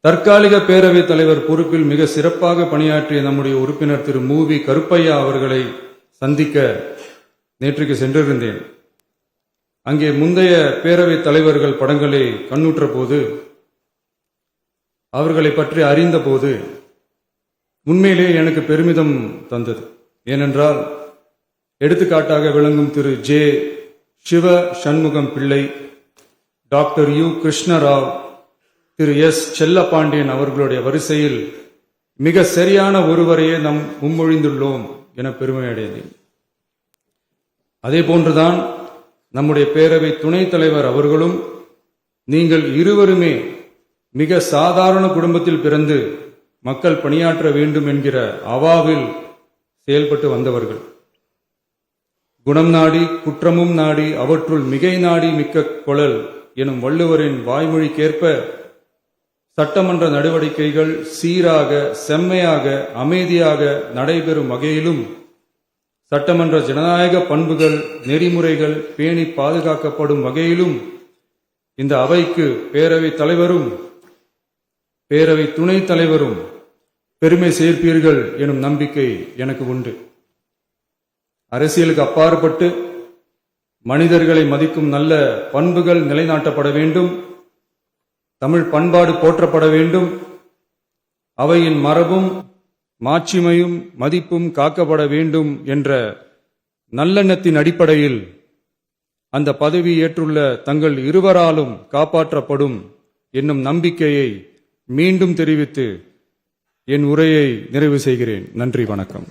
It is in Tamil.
தற்காலிக பேரவைத் தலைவர் பொறுப்பில் மிக சிறப்பாக பணியாற்றிய நம்முடைய உறுப்பினர் திரு மூவி கருப்பையா அவர்களை சந்திக்க நேற்றுக்கு சென்றிருந்தேன். அங்கே முந்தைய பேரவைத் தலைவர்கள் படங்களை கண்ணுற்ற போது, அவர்களை பற்றி அறிந்த போது உண்மையிலே எனக்கு பெருமிதம் தந்தது. ஏனென்றால் எடுத்துக்காட்டாக விளங்கும் திரு ஜே சிவ சண்முகம் பிள்ளை, டாக்டர் யு கிருஷ்ணராவ், திரு எஸ் செல்லப்பாண்டியன் அவர்களுடைய வரிசையில் மிக சரியான ஒருவரையே நாம் முன்மொழிந்துள்ளோம் என பெருமை அடைந்தேன். அதே போன்றுதான் நம்முடைய பேரவை துணைத் தலைவர் அவர்களும் நீங்கள் இருவருமே மிக சாதாரண குடும்பத்தில் பிறந்து மக்கள் பணியாற்ற வேண்டும் என்கிற அவாவில் செயல்பட்டு வந்தவர்கள். குணம் நாடி குற்றமும் நாடி அவற்றுள் மிகை நாடி மிக்க கொளல் எனும் வள்ளுவரின் வாய்மொழிக்கேற்ப சட்டமன்ற நடவடிக்கைகள் சீராக, செம்மையாக, அமைதியாக நடைபெறும் வகையிலும் சட்டமன்ற ஜனநாயக பண்புகள், நெறிமுறைகள் பேணி பாதுகாக்கப்படும் வகையிலும் இந்த அவைக்கு பேரவைத் தலைவரும் பேரவை துணைத் தலைவரும் பெருமை சேர்ப்பீர்கள் எனும் நம்பிக்கை எனக்கு உண்டு. அரசியலுக்கு அப்பாற்பட்டு மனிதர்களை மதிக்கும் நல்ல பண்புகள் நிலைநாட்டப்பட வேண்டும். தமிழ் பண்பாடு போற்றப்பட வேண்டும். அவையின் மரபும் மாட்சிமையும் மதிப்பும் காக்கப்பட வேண்டும் என்ற நல்லெண்ணத்தின் அடிப்படையில் அந்த பதவி ஏற்றுள்ள தங்கள் இருவராலும் காப்பாற்றப்படும் என்னும் நம்பிக்கையை மீண்டும் தெரிவித்து என் உரையை நிறைவு செய்கிறேன். நன்றி, வணக்கம்.